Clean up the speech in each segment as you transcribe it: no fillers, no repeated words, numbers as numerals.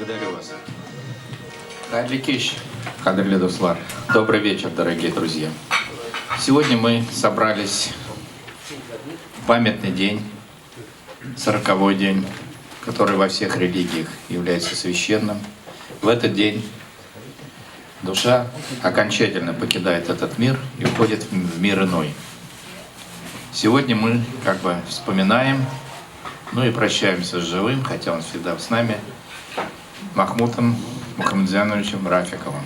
Благодарю вас. Хайрли кеш, кадрлі дуслар. Добрый вечер, дорогие друзья. Сегодня мы собрались в памятный день, 40-й день, который во всех религиях является священным. В этот день душа окончательно покидает этот мир и уходит в мир иной. Сегодня мы вспоминаем, и прощаемся с живым, хотя он всегда с нами, Махмутом Мухаммедзяновичем Рафиковым.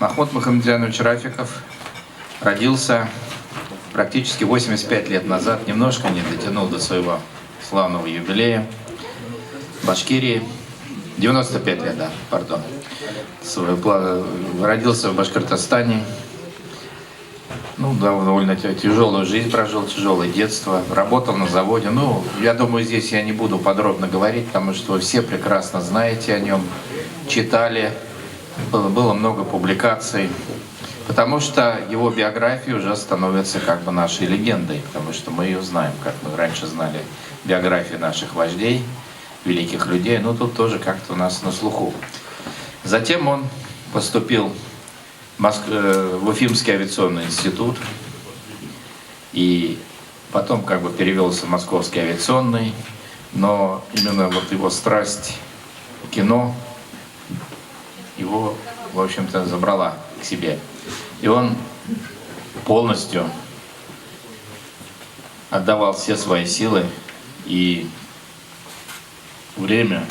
Махмуд Мухаммедзянович Рафиков родился практически 85 лет назад, немножко не дотянул до своего славного юбилея в Башкирии. 95 лет, Родился в Башкортостане. Довольно тяжелую жизнь прожил, тяжелое детство. Работал на заводе. Я думаю, здесь я не буду подробно говорить, потому что вы все прекрасно знаете о нем, читали, было много публикаций. Потому что его биография уже становится нашей легендой, потому что мы ее знаем, как мы раньше знали биографии наших вождей, великих людей, тут тоже как-то у нас на слуху. Затем он поступил в Уфимский авиационный институт, и потом перевелся в Московский авиационный, но именно его страсть к кино его, в общем-то, забрала к себе. И он полностью отдавал все свои силы и время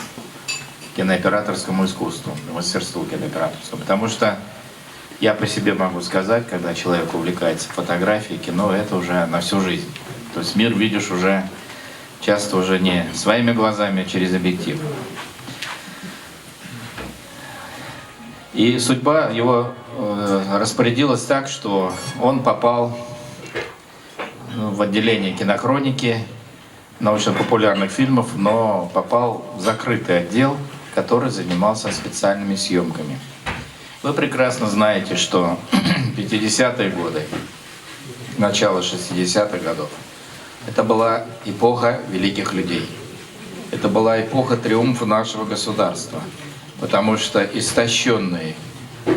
кинооператорскому искусству, мастерству кинооператорскому. Потому что я по себе могу сказать, когда человек увлекается фотографией, кино, это уже на всю жизнь. То есть мир видишь уже часто уже не своими глазами, а через объектив. И судьба его распорядилась так, что он попал в отделение кинохроники, научно-популярных фильмов, но попал в закрытый отдел, который занимался специальными съемками. Вы прекрасно знаете, что 50-е годы, начало 60-х годов, это была эпоха великих людей. Это была эпоха триумфа нашего государства, потому что истощенный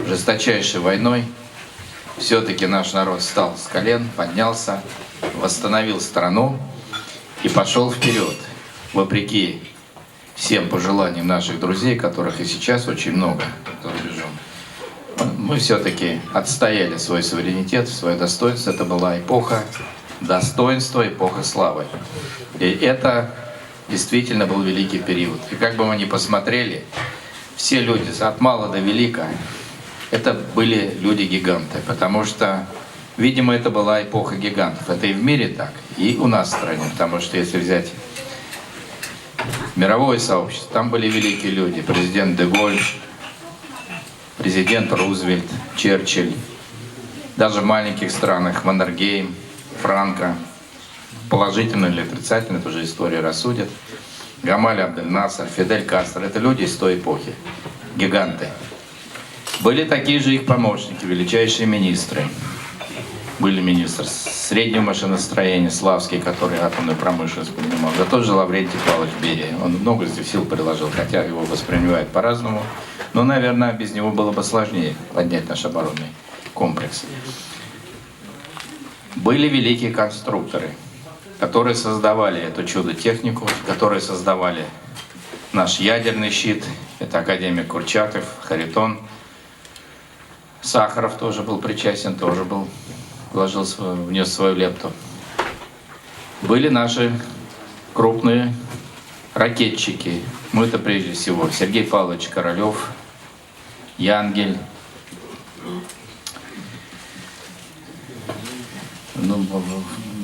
жесточайшей войной, все-таки наш народ встал с колен, поднялся, восстановил страну и пошел вперед, вопреки всем пожеланиям наших друзей, которых и сейчас очень много за рубежом. Мы все-таки отстояли свой суверенитет, свое достоинство. Это была эпоха достоинства, эпоха славы. И это действительно был великий период. И как бы мы ни посмотрели, все люди, от мала до велика, это были люди-гиганты. Потому что, видимо, это была эпоха гигантов. Это и в мире так, и у нас в стране. Потому что если взять мировое сообщество, там были великие люди. Президент Де-Голь, президент Рузвельт, Черчилль, даже в маленьких странах Маннергейм, Франко, положительно или отрицательно, это уже история рассудит, Гамаль Абдель-Насер, Фидель Кастро, это люди из той эпохи, гиганты. Были такие же их помощники, величайшие министры. Были министры среднего машиностроения, Славский, который атомную промышленность поднимал. Да тот же Лаврентий Павлович Берия. Он много сил приложил, хотя его воспринимают по-разному. Но, наверное, без него было бы сложнее поднять наш оборонный комплекс. Были великие конструкторы, которые создавали эту чудо-технику, которые создавали наш ядерный щит. Это академик Курчатов, Харитон. Сахаров тоже был причастен, тоже внес свою лепту. Были наши крупные ракетчики. Это прежде всего Сергей Павлович Королёв, Янгель.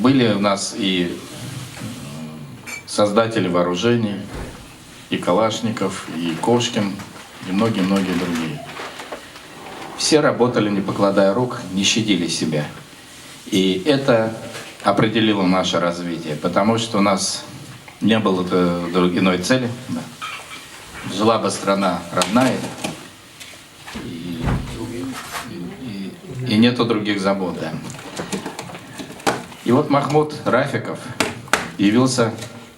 Были у нас и создатели вооружений, и Калашников, и Кошкин, и многие-многие другие. Все работали, не покладая рук, не щадили себя. И это определило наше развитие, потому что у нас не было иной цели. Жила бы страна родная, и нету других забот. И вот Махмуд Рафиков явился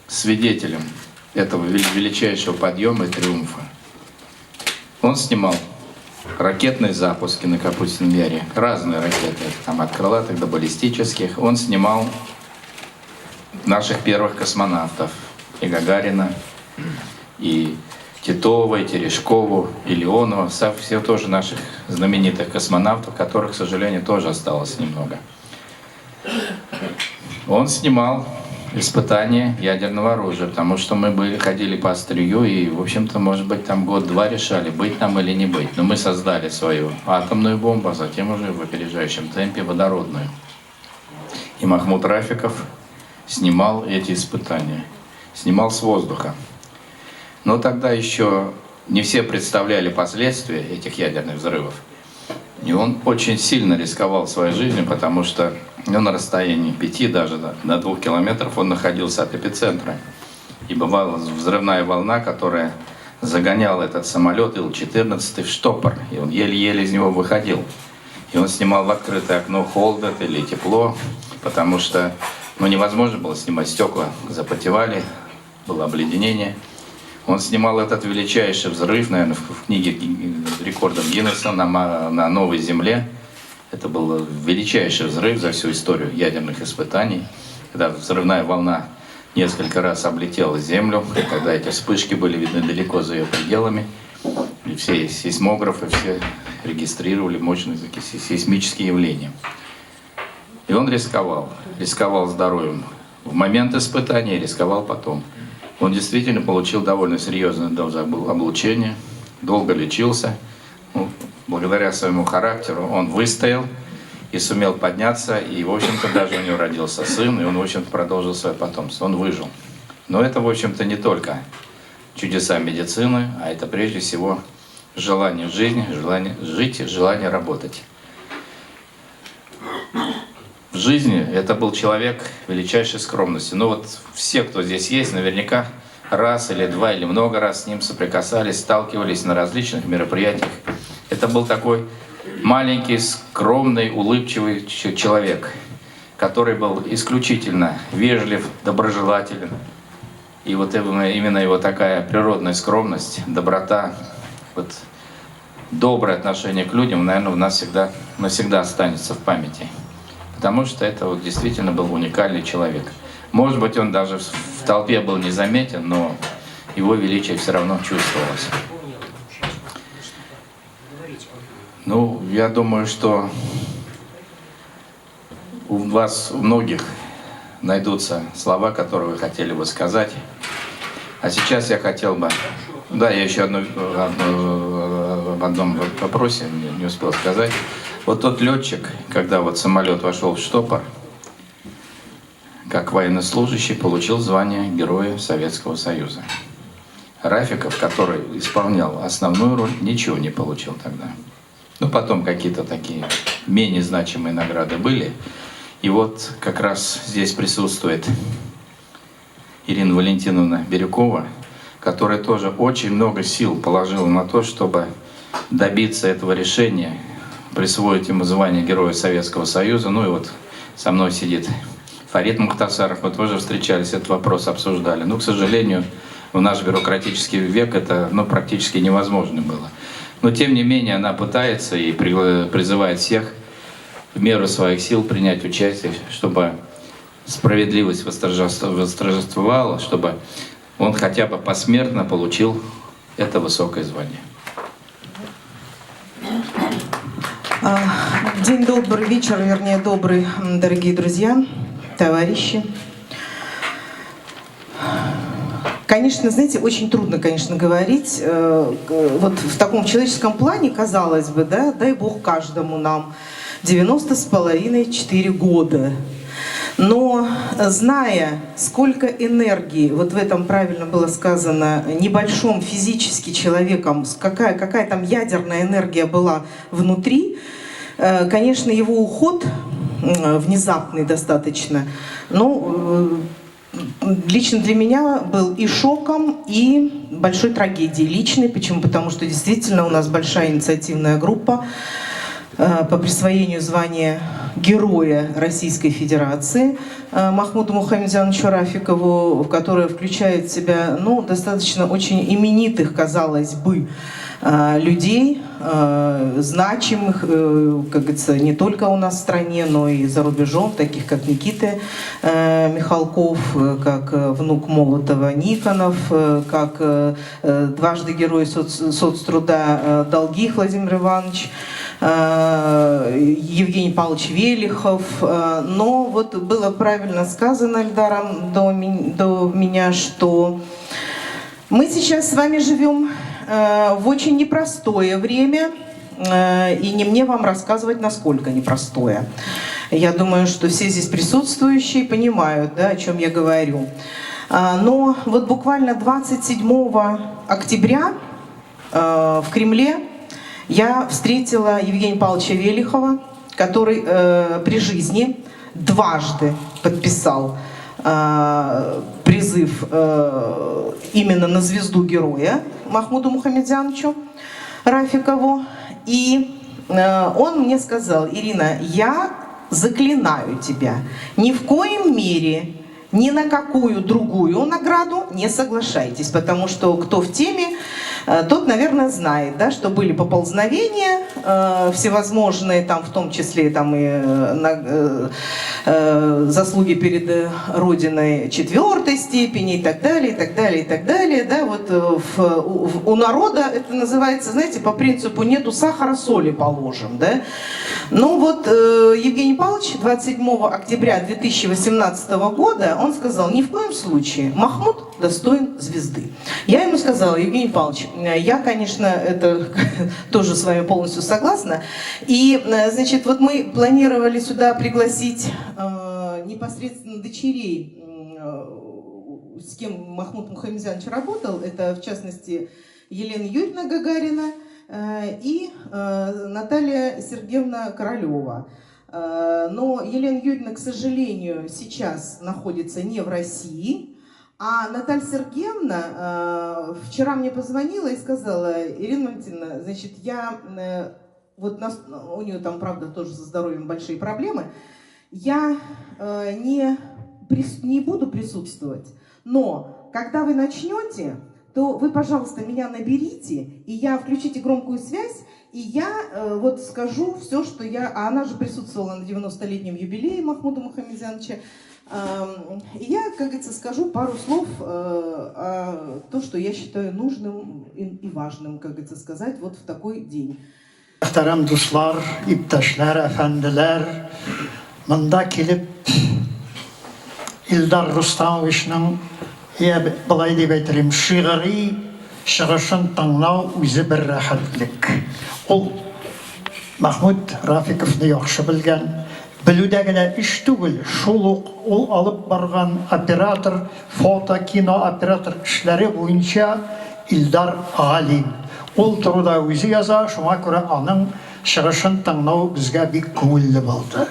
свидетелем этого величайшего подъема и триумфа. Он снимал ракетные запуски на Капустином Яре, разные ракеты, там, от крылатых до баллистических. Он снимал наших первых космонавтов, и Гагарина, и Титова, и Терешкову, и Леонова, все тоже наших знаменитых космонавтов, которых, к сожалению, тоже осталось немного. Он снимал испытания ядерного оружия, потому что мы ходили по острию и, в общем-то, может быть, там год-два решали, быть нам или не быть. Но мы создали свою атомную бомбу, а затем уже в опережающем темпе водородную. И Махмуд Рафиков снимал эти испытания, снимал с воздуха. Но тогда еще не все представляли последствия этих ядерных взрывов. И он очень сильно рисковал своей жизнью, потому что на расстоянии 5 даже до 2 километров он находился от эпицентра. И бывала взрывная волна, которая загоняла этот самолет Ил-14 в штопор. И он еле-еле из него выходил. И он снимал в открытое окно холодно или тепло, потому что невозможно было снимать, стекла запотевали, было обледенение. Он снимал этот величайший взрыв, наверное, в книге рекордов Гиннесса на Новой Земле. Это был величайший взрыв за всю историю ядерных испытаний, когда взрывная волна несколько раз облетела Землю, когда эти вспышки были видны далеко за ее пределами. И все сейсмографы все регистрировали мощные сейсмические явления. И он рисковал здоровьем в момент испытания, рисковал потом. Он действительно получил довольно серьезную дозу облучения, долго лечился. Благодаря своему характеру он выстоял и сумел подняться, и, в общем-то, даже у него родился сын, и он, в общем-то, продолжил свое потомство. Он выжил. Но это, в общем-то, не только чудеса медицины, а это прежде всего желание жизни, желание жить, желание работать. В жизни это был человек величайшей скромности. Все, кто здесь есть, наверняка раз или два или много раз с ним соприкасались, сталкивались на различных мероприятиях. Это был такой маленький, скромный, улыбчивый человек, который был исключительно вежлив, доброжелателен. И именно его такая природная скромность, доброта, доброе отношение к людям, наверное, у нас навсегда останется в памяти. Потому что это действительно был уникальный человек. Может быть, он даже в толпе был незаметен, но его величие все равно чувствовалось. Я думаю, что у вас, у многих, найдутся слова, которые вы хотели бы сказать. А сейчас я хотел бы... Да, я еще об одном вопросе не успел сказать. Тот летчик, когда самолет вошел в штопор, как военнослужащий, получил звание Героя Советского Союза. Рафиков, который исполнял основную роль, ничего не получил тогда. Потом какие-то такие менее значимые награды были. И как раз здесь присутствует Ирина Валентиновна Бирюкова, которая тоже очень много сил положила на то, чтобы добиться этого решения, присвоить ему звание Героя Советского Союза. Со мной сидит Фарид Мухтасаров. Мы тоже встречались, этот вопрос обсуждали. К сожалению, в наш бюрократический век это практически невозможно было. Но тем не менее она пытается и призывает всех в меру своих сил принять участие, чтобы справедливость восторжествовала, чтобы он хотя бы посмертно получил это высокое звание. День добрый, вечер, вернее, добрый, дорогие друзья, товарищи. Конечно, знаете, очень трудно, говорить в таком человеческом плане, казалось бы, да, дай Бог каждому нам 90,5-4 года. Но зная, сколько энергии, в этом правильно было сказано, небольшом физически человеком, какая там ядерная энергия была внутри, конечно, его уход внезапный достаточно, лично для меня был и шоком, и большой трагедией личной. Почему? Потому что действительно у нас большая инициативная группа по присвоению звания героя Российской Федерации Махмуду Мухамедяновичу Рафикову, которая включает в себя достаточно очень именитых, казалось бы, людей, значимых, как говорится, не только у нас в стране, но и за рубежом, таких как Никита Михалков, как внук Молотова Никонов, как дважды герой соцтруда Долгих Владимир Иванович, Евгений Павлович Велихов. Но вот было правильно сказано Эльдаром до меня, что мы сейчас с вами живем в очень непростое время, и не мне вам рассказывать, насколько непростое. Я думаю, что все здесь присутствующие понимают, да, о чем я говорю. Но вот буквально 27 октября в Кремле я встретила Евгения Павловича Велихова, который при жизни дважды подписал призыв именно на звезду героя Махмуду Мухамедяновичу Рафикову. И он мне сказал: Ирина, я заклинаю тебя, ни в коем мере ни на какую другую награду не соглашайтесь, потому что кто в теме, тот, наверное, знает, да, что были поползновения всевозможные, там, в том числе там, и заслуги перед Родиной 4-й степени и так далее, и так далее, и так далее. Да, вот у народа это называется, знаете, по принципу нету сахара, соли положим. Да? Ну вот Евгений Павлович 27 октября 2018 года, он сказал: ни в коем случае Махмуд достоин звезды. Я ему сказала: Евгений Павлович, я, конечно, это тоже с вами полностью согласна. И, значит, вот мы планировали сюда пригласить непосредственно дочерей, с кем Махмуд Мухамедянович работал. Это, в частности, Елена Юрьевна Гагарина и Наталья Сергеевна Королева. Но Елена Юрьевна, к сожалению, сейчас находится не в России. А Наталья Сергеевна вчера мне позвонила и сказала: Ирина Валентиновна, значит, я, вот у нее там, правда, тоже со здоровьем большие проблемы, я не буду присутствовать, но когда вы начнете, то вы, пожалуйста, меня наберите, и включите громкую связь, и я вот скажу все, что я... А она же присутствовала на 90-летнем юбилее Махмуда Мухамедяновича. И я, как говорится, скажу пару слов о том, что я считаю нужным и важным, как говорится, сказать вот в такой день. Muhterem dostlar, iptaşlar, efendiler, mında kelip İldar Rustamovich'nin былай деп айтырым, шиғри шығышын таңнау өзі бір рахатлік. Ол Махмуд Рафиковны яхшы білген, білудәгенә іш түгел, шул ук ул алып барган оператор, фото, кино оператор эшләре буенча Илдар Галим. Ул турыда үзе яза, шуңа күрә аның шығышын таңнау безгә бик күңелле булды.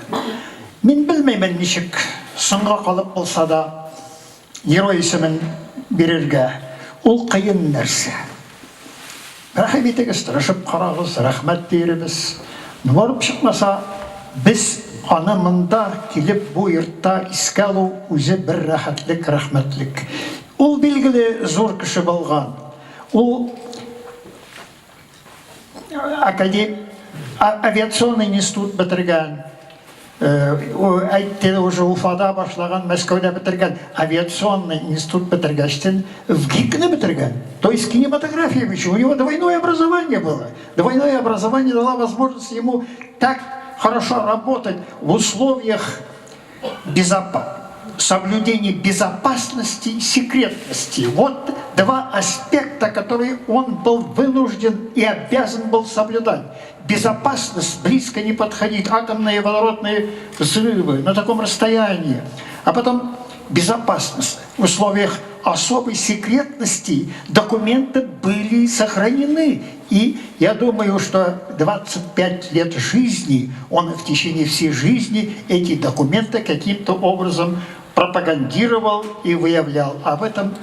Мин белмәймен ничек соңга калып булса да герой исемен бирергә. Ул кыен нәрсә. Рәхим итегез, тырышып карагыз, рәхмәт дирбез. Барып чыкмаса, без аны монда килеп бу йортта искә алу үзе бер рәхәтлек, рәхмәтлек. Ул билгеле зур кеше булган. Ул авиационный институт бетергән. Әйтте, уже Уфада башлаган, Мәскәүдә бетергән, авиационный институт бетергәчтен в ГИКны бетергән. То есть кинематография учил. У него двойное образование было. Двойное образование дало возможность ему так хорошо работать в условиях соблюдения безопасности и секретности. Вот два аспекта, которые он был вынужден и обязан был соблюдать. Безопасность, близко не подходить, атомные и водородные взрывы на таком расстоянии. А потом безопасность. В условиях особой секретности документы были сохранены. И я думаю, что 25 лет жизни, он в течение всей жизни эти документы каким-то образом пропагандировал и выявлял. Об этом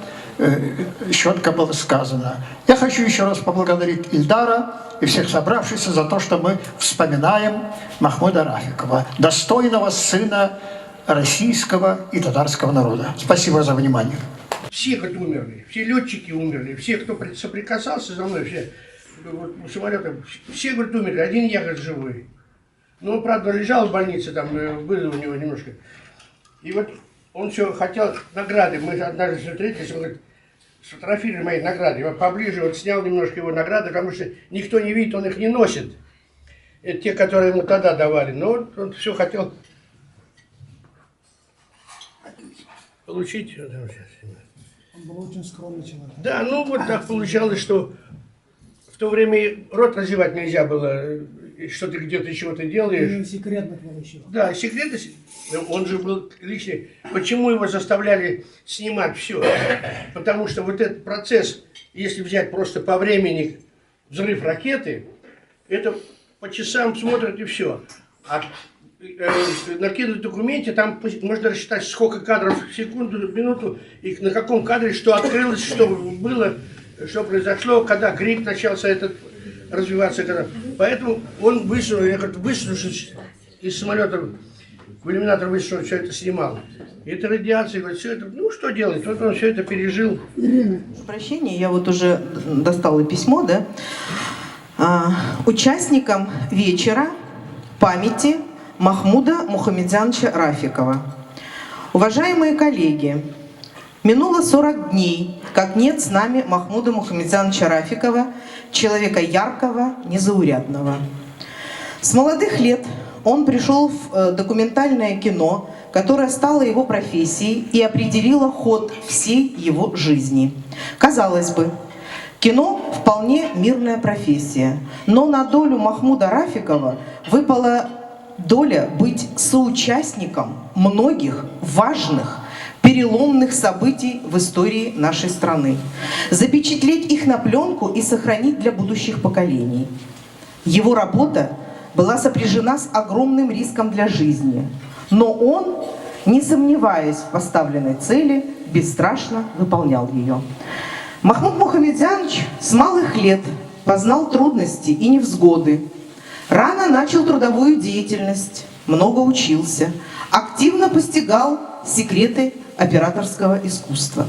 четко было сказано. Я хочу еще раз поблагодарить Ильдара и всех собравшихся за то, что мы вспоминаем Махмуда Рафикова, достойного сына российского и татарского народа. Спасибо за внимание. Все хоть умерли, все летчики умерли, все, кто соприкасался со мной, все вот, самолеты, все, говорит, умерли, один я, говорит, живой. Ну, он, правда, лежал в больнице, там было у него немножко. И вот он все хотел награды, мы однажды встретились, он говорит, сфотографировали мои награды. Я поближе вот снял немножко его награды, потому что никто не видит, он их не носит. Это те, которые ему тогда давали. Но вот он все хотел получить. Он был очень скромный человек. Да, ну вот так получалось, что в то время рот развивать нельзя было, что ты где-то чего-то делаешь. И секретных вещей. Да, секретность, он же был лишний. Почему его заставляли снимать все? Потому что вот этот процесс, если взять просто по времени взрыв ракеты, это по часам смотрят и все. А накинуть в документе, там можно рассчитать, сколько кадров в секунду, в минуту, и на каком кадре что открылось, что было, что произошло, когда грипп начался этот развиваться. Когда. Поэтому он высунул, я говорю, высунувшись из самолета, в иллюминатор высунул, все это снимал. И это радиация, вот все это, ну что делать, вот он все это пережил. Прошу прощения, я вот уже достала письмо, да, участникам вечера памяти Махмуда Мухамедзяновича Рафикова. Уважаемые коллеги, минуло 40 дней, как нет с нами Махмуда Мухамедзяновича Рафикова, человека яркого, незаурядного. С молодых лет он пришел в документальное кино, которое стало его профессией и определило ход всей его жизни. Казалось бы, кино вполне мирная профессия, но на долю Махмуда Рафикова выпала доля быть соучастником многих важных, переломных событий в истории нашей страны, запечатлеть их на пленку и сохранить для будущих поколений. Его работа была сопряжена с огромным риском для жизни, но он, не сомневаясь в поставленной цели, бесстрашно выполнял ее. Махмуд Мухамедзянович с малых лет познал трудности и невзгоды. Рано начал трудовую деятельность, много учился, активно постигал секреты операторского искусства.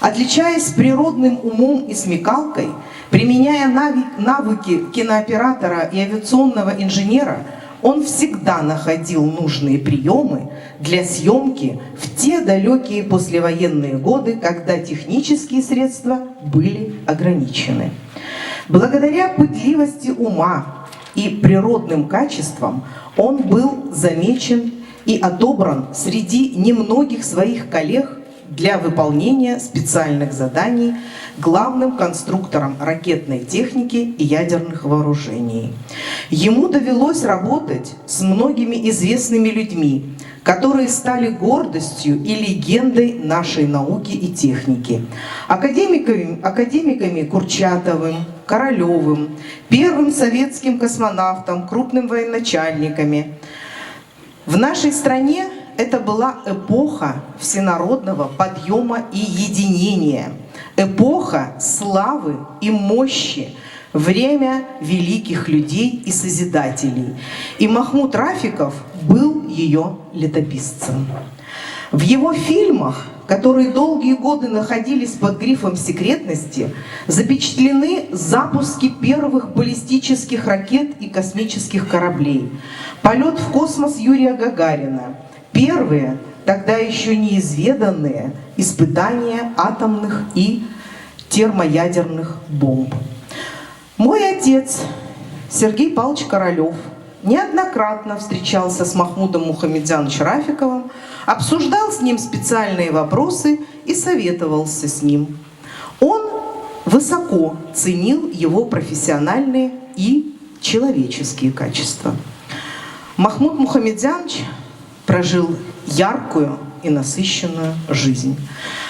Отличаясь природным умом и смекалкой, применяя навыки кинооператора и авиационного инженера, он всегда находил нужные приемы для съемки в те далекие послевоенные годы, когда технические средства были ограничены. Благодаря пытливости ума и природным качествам он был замечен и отобран среди немногих своих коллег для выполнения специальных заданий главным конструктором ракетной техники и ядерных вооружений. Ему довелось работать с многими известными людьми, которые стали гордостью и легендой нашей науки и техники. Академиками Курчатовым, Королевым, первым советским космонавтом, крупным военачальниками. В нашей стране это была эпоха всенародного подъема и единения, эпоха славы и мощи, время великих людей и созидателей. И Махмуд Рафиков был ее летописцем. В его фильмах, которые долгие годы находились под грифом секретности, запечатлены запуски первых баллистических ракет и космических кораблей, полет в космос Юрия Гагарина, первые, тогда еще неизведанные, испытания атомных и термоядерных бомб. Мой отец, Сергей Павлович Королев, неоднократно встречался с Махмудом Мухамедзяновичем Рафиковым, обсуждал с ним специальные вопросы и советовался с ним. Он высоко ценил его профессиональные и человеческие качества. Махмуд Мухамедзянович прожил яркую и насыщенную жизнь,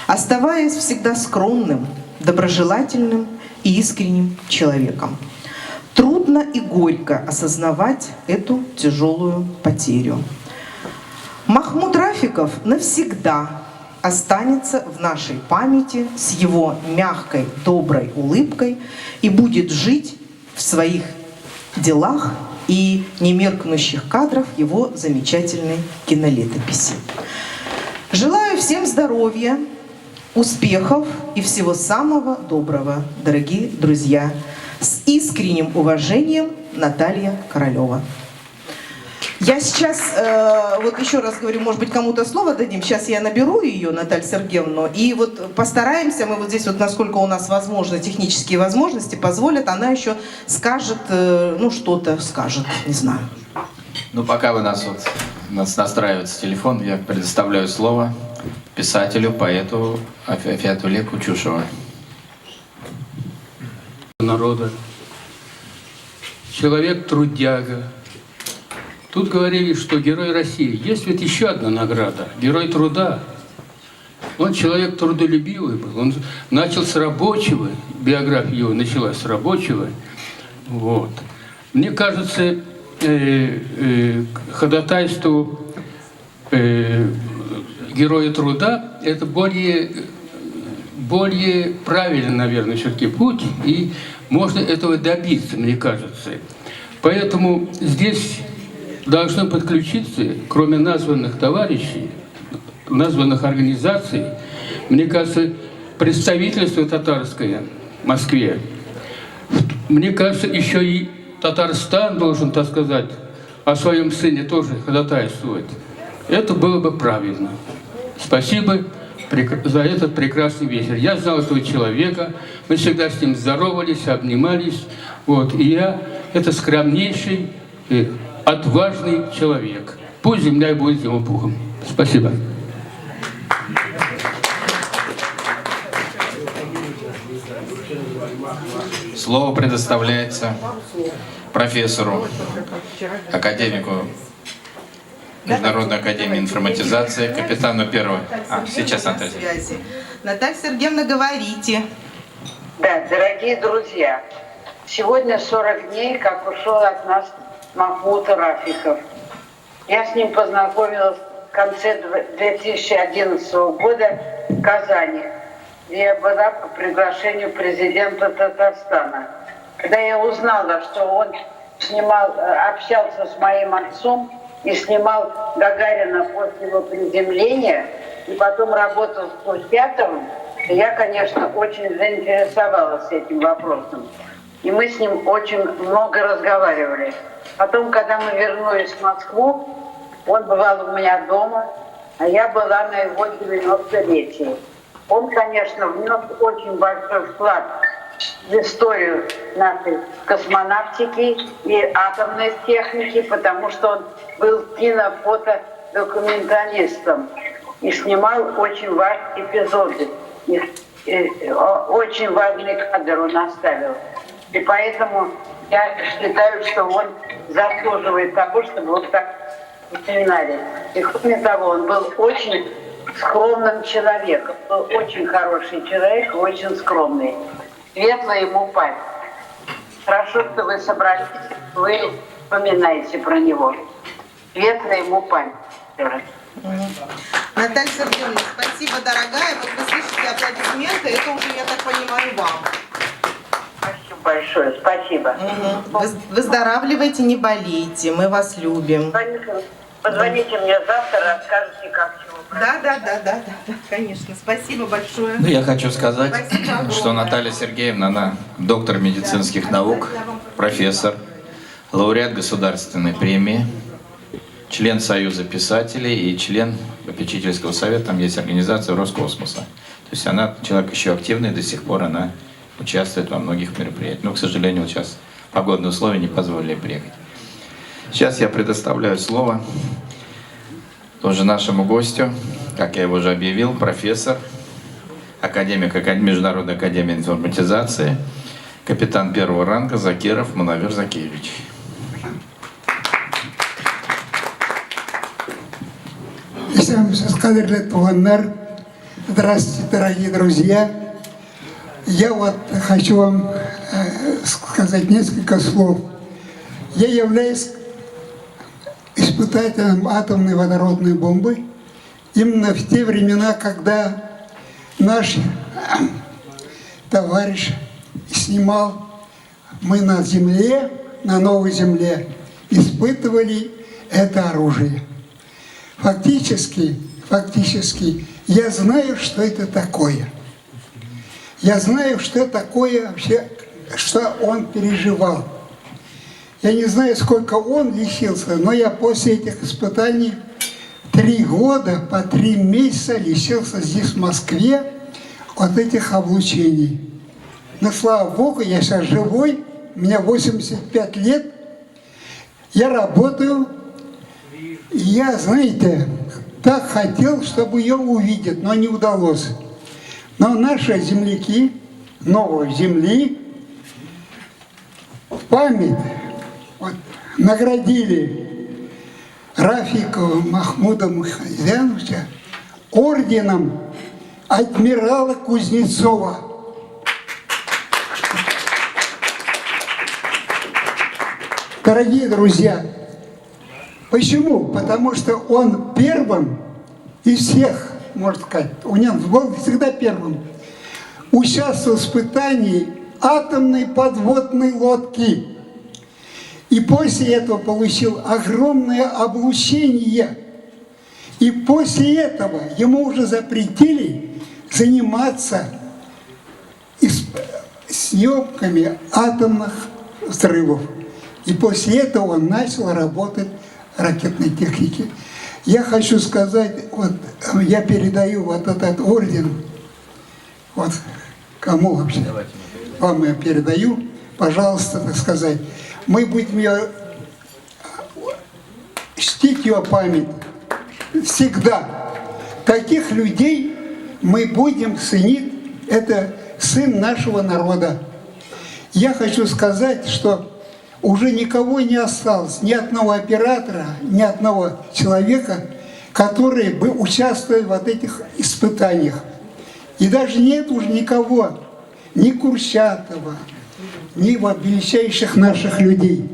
оставаясь всегда скромным, доброжелательным и искренним человеком. Трудно и горько осознавать эту тяжелую потерю. Махмуд Рафиков навсегда останется в нашей памяти с его мягкой, доброй улыбкой и будет жить в своих делах и немеркнущих кадрах его замечательной кинолетописи. Желаю всем здоровья, успехов и всего самого доброго, дорогие друзья. С искренним уважением, Наталья Королева. Я сейчас, вот еще раз говорю, может быть, кому-то слово дадим. Сейчас я наберу ее, Наталью Сергеевну, и вот постараемся, мы вот здесь вот, насколько у нас возможно, технические возможности позволят, она еще скажет, ну, что-то скажет, не знаю. Ну, пока вы нас настраивается телефон, я предоставляю слово писателю, поэту Афиатулле Кучушева. Народа. Человек-трудяга. Тут говорили, что Герой России. Есть ведь еще одна награда. Герой труда. Он человек трудолюбивый был. Он начал с рабочего. Биография его началась с рабочего. Вот. Мне кажется, ходатайству Героя труда это более правильный, наверное, все-таки путь. И можно этого добиться, мне кажется. Поэтому здесь должны подключиться, кроме названных товарищей, названных организаций, мне кажется, представительство татарское в Москве. Мне кажется, еще и Татарстан должен, так сказать, о своем сыне тоже ходатайствовать. Это было бы правильно. Спасибо за этот прекрасный вечер. Я знал этого человека, мы всегда с ним здоровались, обнимались. Вот. И это скромнейший, отважный человек. Пусть земля будет ему пухом. Спасибо. Слово предоставляется профессору, академику Международной академии информатизации, капитану первого. Сейчас, Наталья. Наталья Сергеевна, говорите. Да, дорогие друзья, сегодня 40 дней, как ушел от нас Махмуд Рафиков. Я с ним познакомилась в конце 2011 года в Казани, где я была по приглашению президента Татарстана. Когда я узнала, что он общался с моим отцом и снимал Гагарина после его приземления, и потом работал с Курчатовым, я, конечно, очень заинтересовалась этим вопросом. И мы с ним очень много разговаривали. Потом, когда мы вернулись в Москву, он бывал у меня дома, а я была на его 90-летии. Он, конечно, внес очень большой вклад в историю нашей космонавтики и атомной техники, потому что он был кинофотодокументалистом и снимал очень важные эпизоды. Очень важный кадр он оставил. И поэтому я считаю, что он заслуживает того, чтобы вот так вспоминали. И кроме того, он был очень скромным человеком. Был очень хороший человек, очень скромный. Светлая ему память. Хорошо, что вы собрались, вы вспоминаете про него. Светлая ему память. Наталья Сергеевна, спасибо, дорогая. Вот вы слышите аплодисменты, это уже, я так понимаю, вам. Спасибо большое, спасибо. Выздоравливайте, не болейте, мы вас любим. Позвоните мне завтра, расскажете, как чего. Да, конечно. Спасибо большое. Ну, я хочу сказать, Спасибо что огромное. Наталья Сергеевна, она доктор медицинских наук, профессор, лауреат государственной премии, член Союза писателей и член попечительского совета, там есть организация Роскосмоса. То есть она человек еще активный, до сих пор она участвует во многих мероприятиях. Но, к сожалению, вот сейчас погодные условия не позволили приехать. Сейчас я предоставляю слово тоже нашему гостю, как я его уже объявил, профессор, академик Международной академии информатизации, капитан первого ранга Закиров Мунавир Закиевич. Здравствуйте, дорогие друзья. Я вот хочу вам сказать несколько слов. Я являюсь испытателем атомной водородной бомбы именно в те времена, когда наш товарищ снимал, мы на земле, на новой земле, испытывали это оружие. Фактически, я знаю, что это такое. Я знаю, что такое вообще, что он переживал. Я не знаю, сколько он лечился, но я после этих испытаний 3 года, по 3 месяца лечился здесь, в Москве, от этих облучений. Но, слава Богу, я сейчас живой, мне 85 лет, я работаю, и я, знаете, так хотел, чтобы ее увидеть, но не удалось. Но наши земляки новой земли в память вот, наградили Рафикова Махмуда Мухамедяновича орденом адмирала Кузнецова. Дорогие друзья, почему? Потому что он первым из всех, можно сказать, у него был всегда первым, участвовал в испытании атомной подводной лодки. И после этого получил огромное облучение. И после этого ему уже запретили заниматься съемками атомных взрывов. И после этого он начал работать в ракетной технике. Я хочу сказать, вот я передаю вот этот орден, вот кому вообще? Вам я передаю, пожалуйста, так сказать. Мы будем ее чтить, ее память всегда. Таких людей мы будем ценить, это сын нашего народа. Я хочу сказать, что уже никого не осталось, ни одного оператора, ни одного человека, который бы участвовал в этих испытаниях. И даже нет уже никого, ни Курчатова, ни величайших наших людей.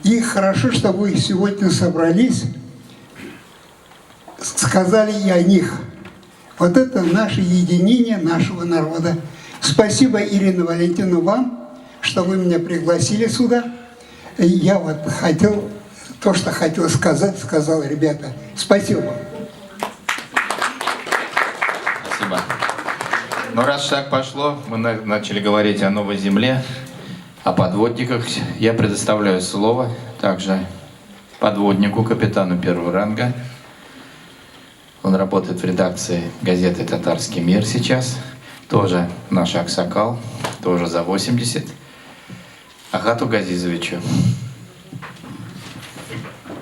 И хорошо, что вы сегодня собрались, сказали и о них. Вот это наше единение нашего народа. Спасибо, Ирина Валентиновна, вам, что вы меня пригласили сюда. И я вот хотел, то, что хотел сказать, сказал, ребята. Спасибо вам. Спасибо. Ну, раз так пошло, мы начали говорить о новой земле, о подводниках. Я предоставляю слово также подводнику, капитану 1-го ранга. Он работает в редакции газеты «Татарский мир» сейчас. Тоже наш аксакал, тоже за 80. Агату Газизовичу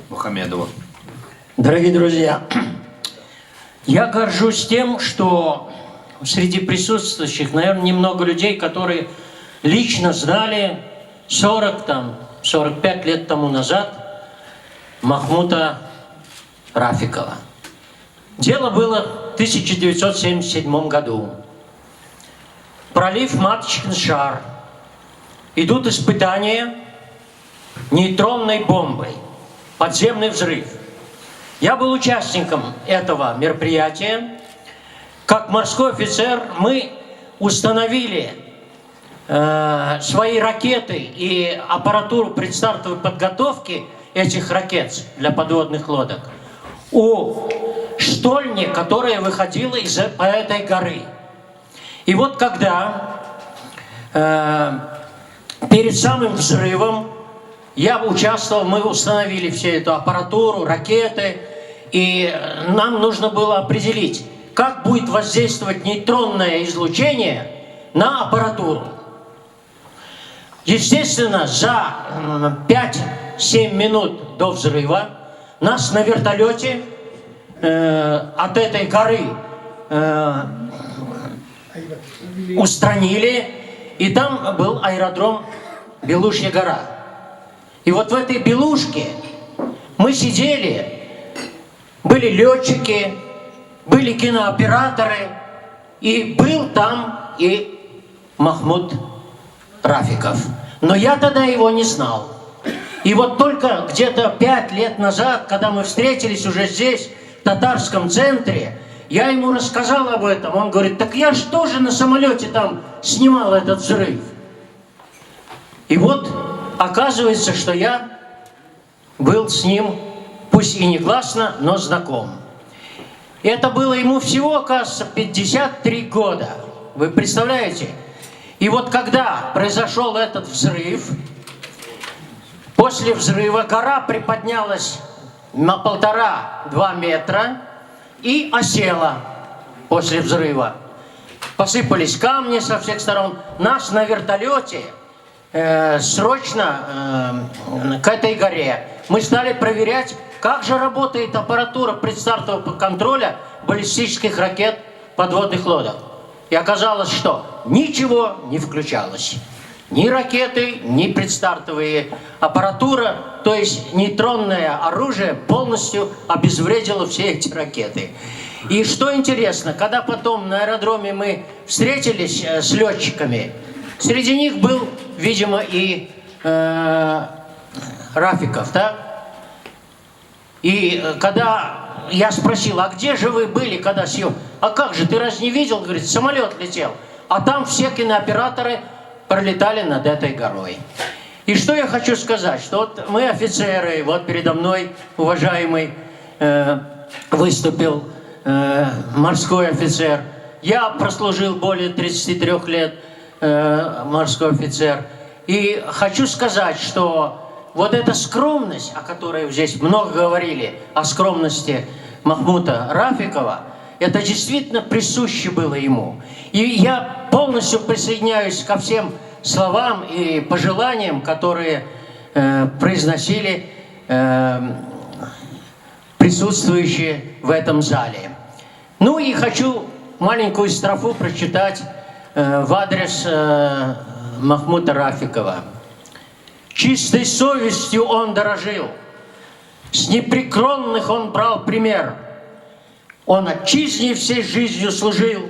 Мухамедову. Дорогие друзья, я горжусь тем, что среди присутствующих, наверное, немного людей, которые лично знали 40-45 лет тому назад Махмуда Рафикова. Дело было в 1977 году. Пролив Маточкин шар. Идут испытания нейтронной бомбой. Подземный взрыв. Я был участником этого мероприятия. Как морской офицер мы установили свои ракеты и аппаратуру предстартовой подготовки этих ракет для подводных лодок у штольни, которая выходила по этой горы. И вот когда перед самым взрывом я участвовал, мы установили всю эту аппаратуру, ракеты, и нам нужно было определить, как будет воздействовать нейтронное излучение на аппаратуру. Естественно, за 5-7 минут до взрыва нас на вертолете от этой горы устранили, и там был аэродром Белушья гора. И вот в этой Белушке мы сидели, были летчики, были кинооператоры, и был там и Махмуд Рафиков. Но я тогда его не знал. И вот только где-то 5 лет назад, когда мы встретились уже здесь, татарском центре, я ему рассказал об этом. Он говорит, так я же тоже на самолете там снимал этот взрыв. И вот оказывается, что я был с ним, пусть и негласно, но знаком. Это было ему всего, оказывается, 53 года. Вы представляете? И вот когда произошел этот взрыв, после взрыва гора приподнялась на 1,5-2 метра и осела после взрыва. Посыпались камни со всех сторон. Нас на вертолете срочно к этой горе. Мы стали проверять, как же работает аппаратура предстартового контроля баллистических ракет подводных лодок. И оказалось, что ничего не включалось. Ни ракеты, ни предстартовые аппаратура, то есть нейтронное оружие полностью обезвредило все эти ракеты. И что интересно, когда потом на аэродроме мы встретились с летчиками, среди них был, видимо, и Рафиков, да? И когда я спросил, а где же вы были, когда съем? А как же, ты разве не видел? Говорит, самолет летел. А там все кинооператоры пролетали над этой горой. И что я хочу сказать, что вот мы офицеры, вот передо мной уважаемый выступил морской офицер. Я прослужил более 33 лет морской офицер. И хочу сказать, что вот эта скромность, о которой здесь много говорили, о скромности Махмута Рафикова, это действительно присуще было ему. И я полностью присоединяюсь ко всем словам и пожеланиям, которые произносили присутствующие в этом зале. Ну и хочу маленькую строфу прочитать в адрес Махмута Рафикова. Чистой совестью он дорожил, с непреклонных он брал пример. Он отчизне всей жизнью служил,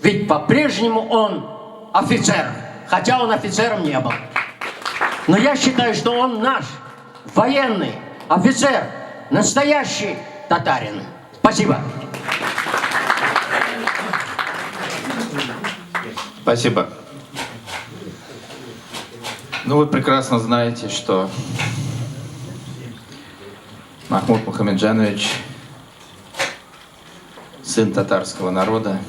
ведь по-прежнему он офицер, хотя он офицером не был. Но я считаю, что он наш военный офицер, настоящий татарин. Спасибо. Спасибо. Ну, вы прекрасно знаете, что Махмуд Мухамеджанович, сын татарского народа,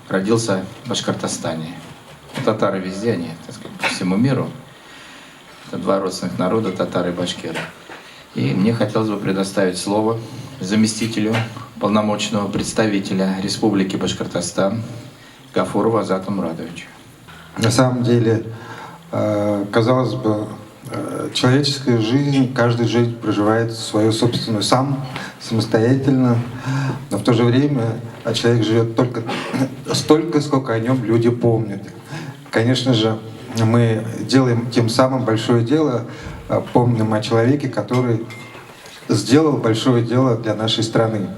родился в Башкортостане. Татары везде, они, так сказать, по всему миру. Это два родственных народа, татары и башкиры. И мне хотелось бы предоставить слово заместителю полномочного представителя Республики Башкортостан Гафурову Азату Мурадовичу. На самом деле, казалось бы, человеческая жизнь, каждая жизнь проживает свою собственную самостоятельно, но в то же время человек живет только столько, сколько о нем люди помнят. Конечно же, мы делаем тем самым большое дело, помним о человеке, который сделал большое дело для нашей страны.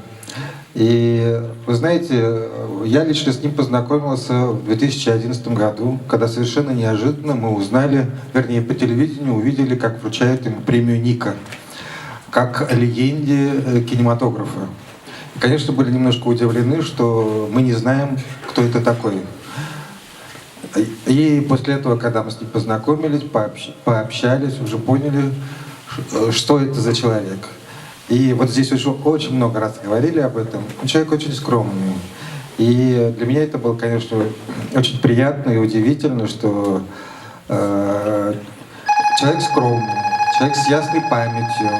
И вы знаете, я лично с ним познакомился в 2011 году, когда совершенно неожиданно мы узнали, вернее, по телевидению увидели, как вручают ему премию Ника, как легенде кинематографа. И, конечно, были немножко удивлены, что мы не знаем, кто это такой. И после этого, когда мы с ним познакомились, пообщались, уже поняли, что это за человек. И вот здесь уже очень много раз говорили об этом. Человек очень скромный. И для меня это было, конечно, очень приятно и удивительно, что человек скромный, человек с ясной памятью,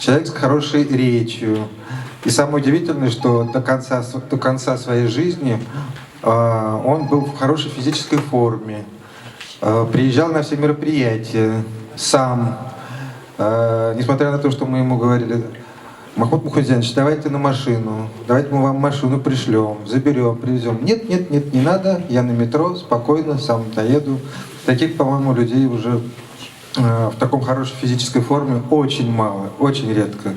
человек с хорошей речью. И самое удивительное, что до конца своей жизни он был в хорошей физической форме, приезжал на все мероприятия сам. Несмотря на то, что мы ему говорили: Махмуд Мухамеджанович, давайте на машину, давайте мы вам машину пришлем, заберем, привезем. Нет, нет, нет, не надо, я на метро, спокойно, сам доеду. Таких, по-моему, людей уже в таком хорошей физической форме очень мало, очень редко.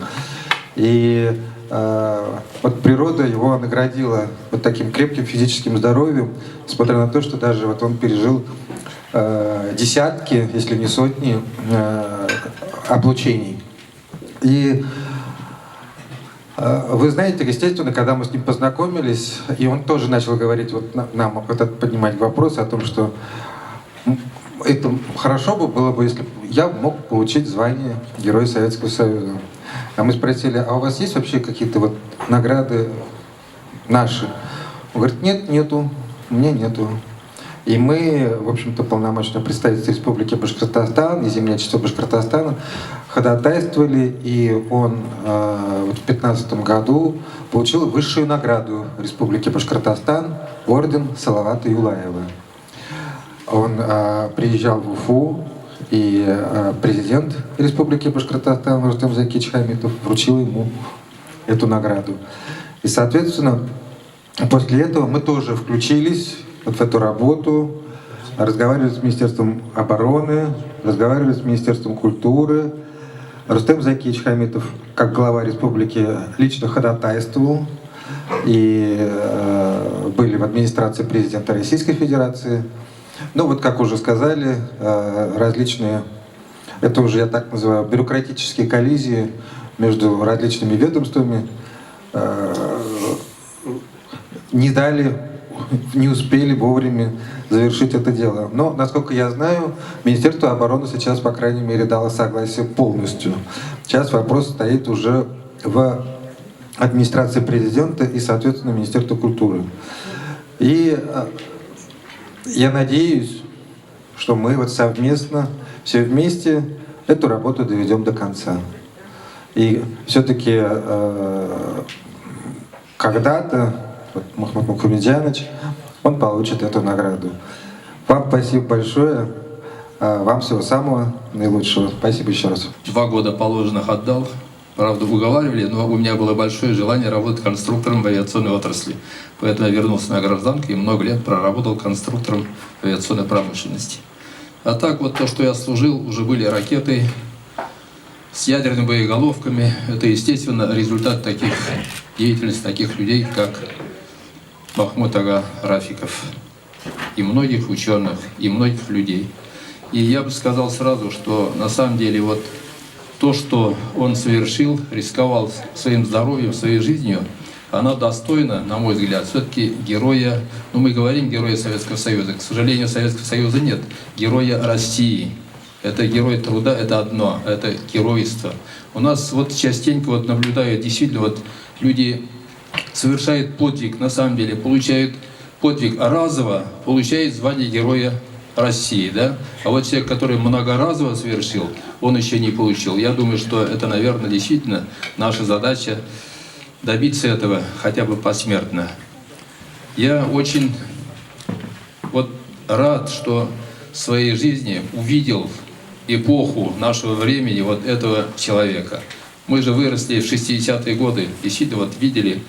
И вот природа его наградила вот таким крепким физическим здоровьем, несмотря на то, что даже вот он пережил десятки, если не сотни, облучений. И Вы знаете, естественно, когда мы с ним познакомились, и он тоже начал говорить, вот нам поднимать вопрос о том, что это хорошо бы было бы, если бы я мог получить звание Героя Советского Союза. А мы спросили, а у вас есть вообще какие-то вот награды наши? Он говорит, нет, нету, у меня нету. И мы, в общем-то, полномочное представительство Республики Башкортостан и землячество Башкортостана ходатайствовали, и он в 2015 году получил высшую награду Республики Башкортостан, орден Салавата Юлаева. Он приезжал в Уфу, и президент Республики Башкортостан Рустем Закич Хамитов вручил ему эту награду. И, соответственно, после этого мы тоже включились вот в эту работу, разговаривали с Министерством обороны, разговаривали с Министерством культуры. Рустем Закич Хамитов, как глава республики, лично ходатайствовал, и были в администрации президента Российской Федерации. Ну вот, как уже сказали, различные, это уже я так называю, бюрократические коллизии между различными ведомствами не успели вовремя завершить это дело. Но, насколько я знаю, Министерство обороны сейчас, по крайней мере, дало согласие полностью. Сейчас вопрос стоит уже в администрации президента и, соответственно, Министерстве культуры. И я надеюсь, что мы вот совместно, все вместе эту работу доведем до конца. И все-таки когда-то Махмуд Мухамедьянович, он получит эту награду. Вам спасибо большое, вам всего самого наилучшего. Спасибо еще раз. 2 года положенных отдал. Правда, уговаривали, но у меня было большое желание работать конструктором в авиационной отрасли. Поэтому я вернулся на гражданку и много лет проработал конструктором в авиационной промышленности. А так вот то, что я служил, уже были ракеты с ядерными боеголовками. Это, естественно, результат таких деятельности, таких людей, как Махмуд ага Рафиков, и многих ученых, и многих людей. И я бы сказал сразу, что на самом деле вот то, что он совершил, рисковал своим здоровьем, своей жизнью, она достойна, на мой взгляд, все-таки героя, ну мы говорим героя Советского Союза, к сожалению, Советского Союза нет, героя России. Это герой труда, это одно, это геройство. У нас вот частенько вот наблюдаю, действительно, вот люди совершают подвиг, на самом деле, получают подвиг разово, получают звание Героя России, да? А вот человек, который многоразово совершил, он еще не получил. Я думаю, что это, наверное, действительно наша задача добиться этого хотя бы посмертно. Я очень вот рад, что в своей жизни увидел эпоху нашего времени вот этого человека. Мы же выросли в 60-е годы, действительно вот видели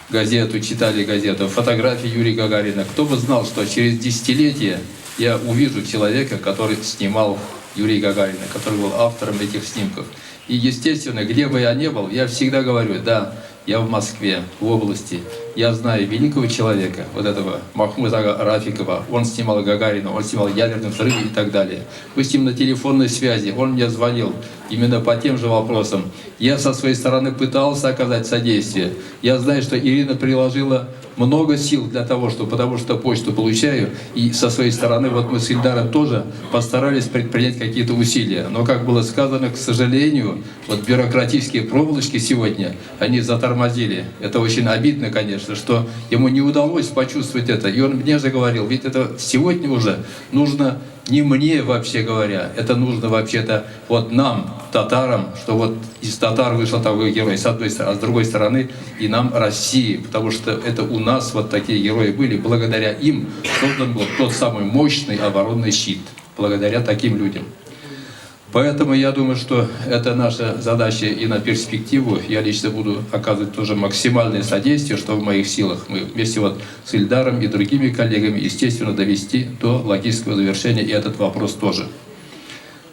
газету, читали газету, фотографии Юрия Гагарина. Кто бы знал, что через десятилетия я увижу человека, который снимал Юрия Гагарина, который был автором этих снимков. И, естественно, где бы я ни был, я всегда говорю, да, я в Москве, в области, я знаю великого человека, вот этого Махмуда ага Рафикова, он снимал Гагарина, он снимал ядерный взрыв и так далее. Мы с ним на телефонной связи, он мне звонил именно по тем же вопросам. Я со своей стороны пытался оказать содействие. Я знаю, что Ирина приложила много сил для того, потому что почту получаю, и со своей стороны, вот мы с Ильдаром тоже постарались предпринять какие-то усилия. Но, как было сказано, к сожалению, вот бюрократические проволочки сегодня, они затормозили. Это очень обидно, конечно, что ему не удалось почувствовать это. И он мне же говорил, ведь это сегодня уже нужно не мне, вообще говоря, это нужно вообще-то вот нам, татарам, что вот из татар вышел такой герой, с одной стороны, а с другой стороны и нам, России, потому что это у нас вот такие герои были, благодаря им создан был тот самый мощный оборонный щит, благодаря таким людям. Поэтому я думаю, что это наша задача и на перспективу. Я лично буду оказывать тоже максимальное содействие, что в моих силах. Мы вместе вот с Ильдаром и другими коллегами, естественно, довести до логического завершения и этот вопрос тоже.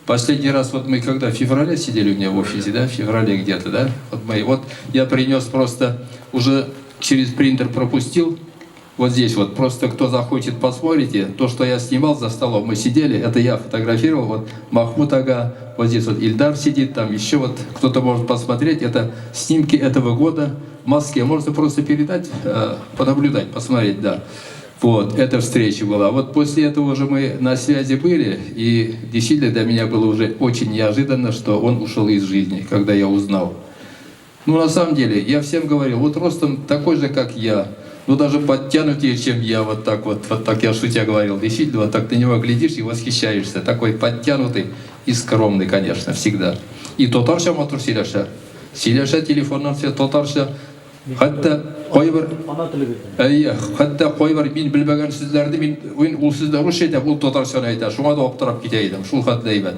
Последний раз вот мы когда в феврале сидели у меня в офисе, да, в феврале где-то, да, вот я принес просто, уже через принтер пропустил Вот здесь вот, просто кто захочет, посмотрите. То, что я снимал за столом, мы сидели, это я фотографировал. Вот Махмуд ага, вот здесь вот Ильдар сидит, там еще вот кто-то может посмотреть. Это снимки этого года в Москве. Можно просто передать, понаблюдать, посмотреть, да. Вот, эта встреча была. Вот после этого уже мы на связи были, и действительно для меня было уже очень неожиданно, что он ушел из жизни, когда я узнал. Ну, на самом деле, я всем говорил, вот ростом такой же, как я, ну, даже подтянутее, чем я, вот так я шутя говорил. Действительно, вот так ты на него глядишь и восхищаешься. Такой подтянутый и скромный, конечно, всегда. И тотарша матур сөйләшә. Сөйләшә телефоннан тотарша. Хатта кайбер мин белмәгән сүзләрне мин ул сүзне русча әйтәм, ул татарчаны әйтә. Шуңа да аптырап китә идем. Шул хәтле әйбәт.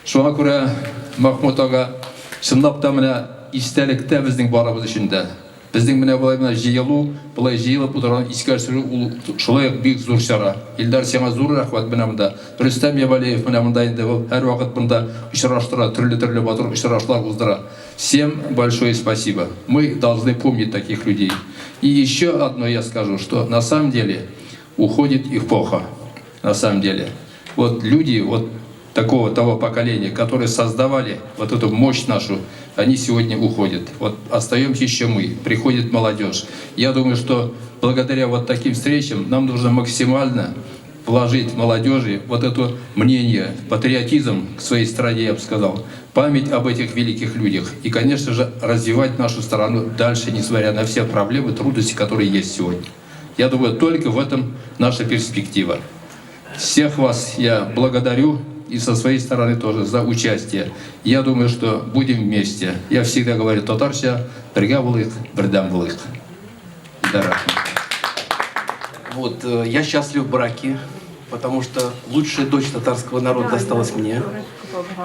Шуңа күрә Махмуд ага чынлап та менә истәлектә безнең барыбыз өчен дә. Безнең менә булай җыелу, булай җыелып утырган искә төшерү ул шулай ук бик зур чара. Илдар, сиңа зур рәхмәт менә монда. Рөстәм Ябалиев менә монда инде ул һәр вакыт монда очраштыра, төрле матур очрашлар уздыра. Всем большое спасибо. Мы должны помнить таких людей. И еще одно я скажу, что на самом деле уходит эпоха. На самом деле. Вот люди вот того поколения, которые создавали вот эту мощь нашу, они сегодня уходят. Вот остаемся еще мы, приходит молодежь. Я думаю, что благодаря вот таким встречам нам нужно максимально вложить в молодежи вот это мнение, патриотизм к своей стране, я бы сказал, память об этих великих людях. И, конечно же, развивать нашу страну дальше, несмотря на все проблемы, трудности, которые есть сегодня. Я думаю, только в этом наша перспектива. Всех вас я благодарю. И со своей стороны тоже за участие. Я думаю, что будем вместе. Я всегда говорю, татарча, бірге болайық, бірден болайық. Вот, я счастлив в браке, потому что лучшая дочь татарского народа досталась мне.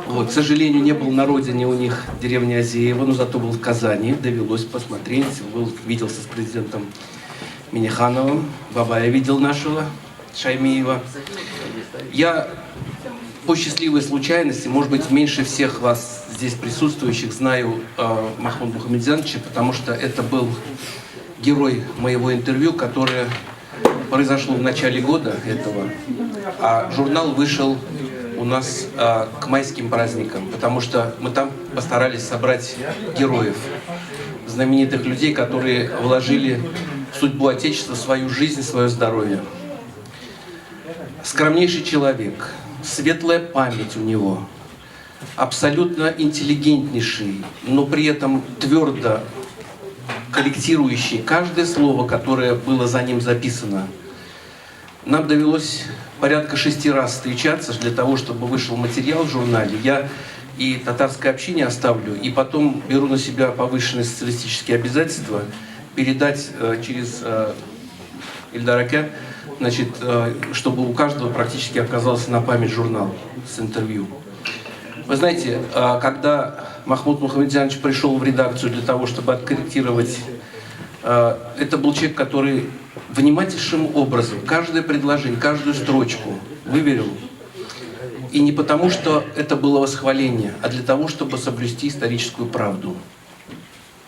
Вот, к сожалению, не был на родине у них, в деревне Азеево, но зато был в Казани, довелось посмотреть, виделся с президентом Минихановым, Бабая видел нашего, Шаймиева. Я по счастливой случайности, может быть, меньше всех вас здесь присутствующих знаю Махмуда Мухамедзяновича, потому что это был герой моего интервью, которое произошло в начале года этого, а журнал вышел у нас к майским праздникам, потому что мы там постарались собрать героев, знаменитых людей, которые вложили в судьбу Отечества свою жизнь, свое здоровье. Скромнейший человек, светлая память у него, абсолютно интеллигентнейший, но при этом твердо корректирующий каждое слово, которое было за ним записано. Нам довелось порядка 6 раз встречаться для того, чтобы вышел материал в журнале. Я и татарское общение оставлю, и потом беру на себя повышенные социалистические обязательства передать через Ильдарака, значит, чтобы у каждого практически оказался на память журнал с интервью. Вы знаете, когда Махмуд Мухамедзянович пришел в редакцию для того, чтобы откорректировать, это был человек, который внимательнейшим образом каждое предложение, каждую строчку выверил. И не потому, что это было восхваление, а для того, чтобы соблюсти историческую правду.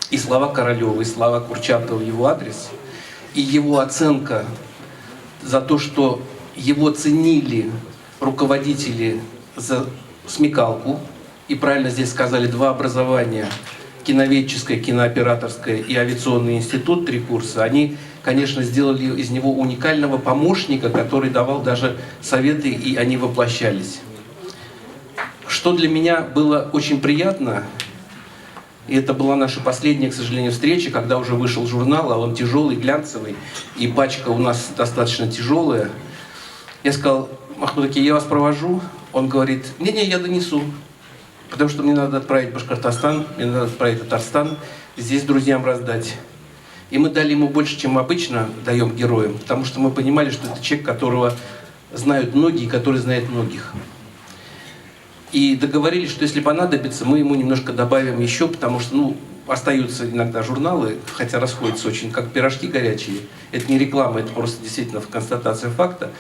И слова Королева, и слова Курчатова в его адрес, и его оценка за то, что его ценили руководители за смекалку, и правильно здесь сказали, 2 образования, киноведческое, кинооператорское и авиационный институт, 3 курса, они, конечно, сделали из него уникального помощника, который давал даже советы, и они воплощались. Что для меня было очень приятно, и это была наша последняя, к сожалению, встреча, когда уже вышел журнал, а он тяжелый, глянцевый, и пачка у нас достаточно тяжелая. Я сказал: Махмуд Аки, я вас провожу. Он говорит: не-не, я донесу, потому что мне надо отправить Башкортостан, мне надо отправить Татарстан, здесь друзьям раздать. И мы дали ему больше, чем обычно даем героям, потому что мы понимали, что это человек, которого знают многие, который знает многих. И договорились, что если понадобится, мы ему немножко добавим еще, потому что, остаются иногда журналы, хотя расходятся очень, как пирожки горячие. Это не реклама, это просто действительно констатация факта.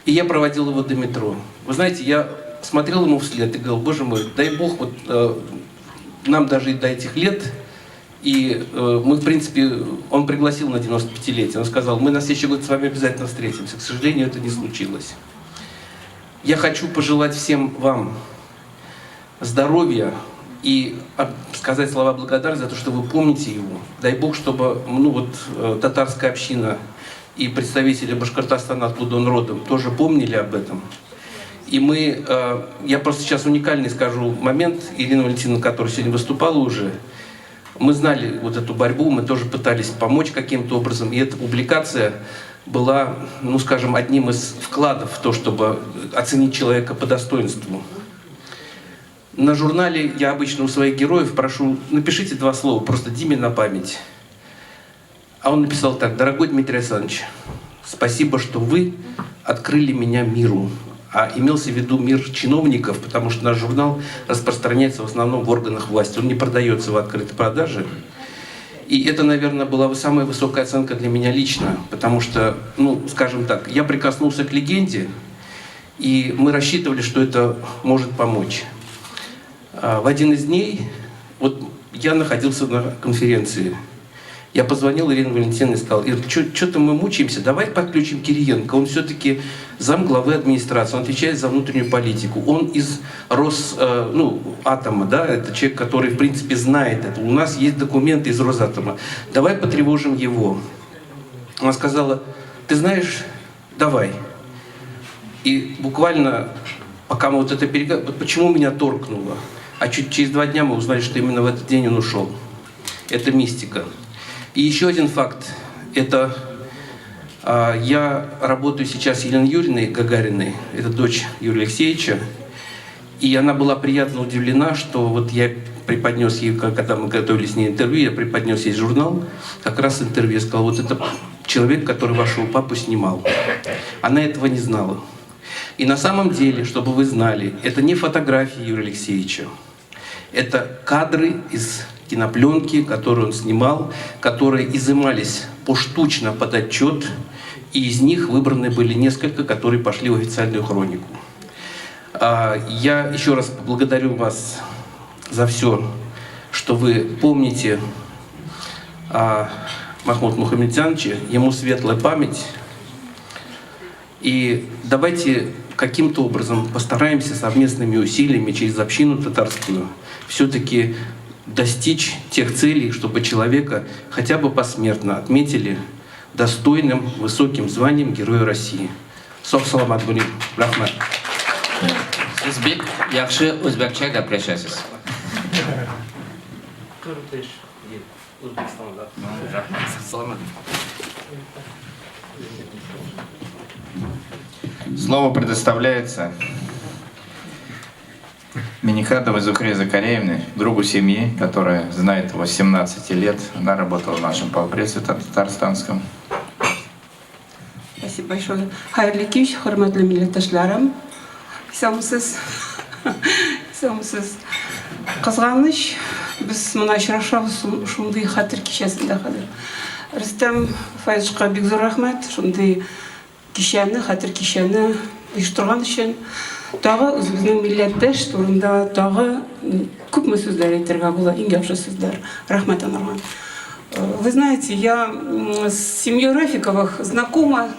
И я проводил его до метро. Вы знаете, я смотрел ему вслед и говорил: боже мой, дай Бог, нам даже и до этих лет И мы, в принципе, он пригласил на 95-летие. Он сказал, мы на следующий год с вами обязательно встретимся. К сожалению, это не случилось. Я хочу пожелать всем вам здоровья и сказать слова благодарности за то, что вы помните его. Дай Бог, чтобы татарская община и представители Башкортостана, откуда он родом, тоже помнили об этом. И я просто сейчас уникальный скажу момент, Ирина Валентиновна, которая сегодня выступала уже, мы знали вот эту борьбу, мы тоже пытались помочь каким-то образом, и эта публикация была, скажем, одним из вкладов в то, чтобы оценить человека по достоинству. На журнале я обычно у своих героев прошу, напишите 2 слова, просто Диме на память. А он написал так: дорогой Дмитрий Александрович, спасибо, что вы открыли меня миру. А имелся в виду мир чиновников, потому что наш журнал распространяется в основном в органах власти. Он не продается в открытой продаже. И это, наверное, была самая высокая оценка для меня лично, потому что, скажем так, я прикоснулся к легенде, и мы рассчитывали, что это может помочь. В один из дней, я находился на конференции. Я позвонил Ирине Валентиновне и сказал: Ир, что-то мы мучаемся, давай подключим Кириенко. Он все-таки замглавы администрации, он отвечает за внутреннюю политику. Он из Росатома, да, это человек, который, в принципе, знает это. У нас есть документы из Росатома. Давай потревожим его. Она сказала: ты знаешь, давай. И буквально, пока мы это переговорили, почему меня торкнуло? А через 2 дня мы узнали, что именно в этот день он ушел. Это мистика. И еще один факт. Это я работаю сейчас с Еленой Юрьевной Гагариной, это дочь Юрия Алексеевича, и она была приятно удивлена, что я преподнес ей, когда мы готовились с ней интервью, я преподнес ей журнал, как раз интервью, я сказал: это человек, который вашего папу снимал. Она этого не знала. И на самом деле, чтобы вы знали, это не фотографии Юрия Алексеевича, это кадры из кинопленки, которые он снимал, которые изымались поштучно под отчет, и из них выбраны были несколько, которые пошли в официальную хронику. Я еще раз благодарю вас за все, что вы помните о Махмуде Мухамедзяновиче, ему светлая память. И давайте каким-то образом постараемся совместными усилиями через общину татарскую все-таки достичь тех целей, чтобы человека хотя бы посмертно отметили достойным, высоким званием Героя России. Соқ саламат болиң. Рахмат. Сіз бек яқшы өзбекче гапырешесіз. Слово предоставляется Минихатовой Зухре Закаревне, другу семьи, которая знает его с 17 лет. Она работала в нашем полпредстве татарстанском. Спасибо большое. Хайрлы кеш, хурматлы милләттәшләрем. Исәнмесез. Исәнмесез. Кызганыч, без моны очрашабыз шундый хәтер кичәсендә хәзер. Рөстәм Файзовка бик зур рәхмәт, шундый кичәне, хәтер кичәне оештырган өчен. Тағы үзебезнең милләттәш турында тағы күпме сүзләр әйтергә була, иң яхшы сүзләр. Рәхмәт анарга. Вы знаете, я с семьей Рафиковых знакома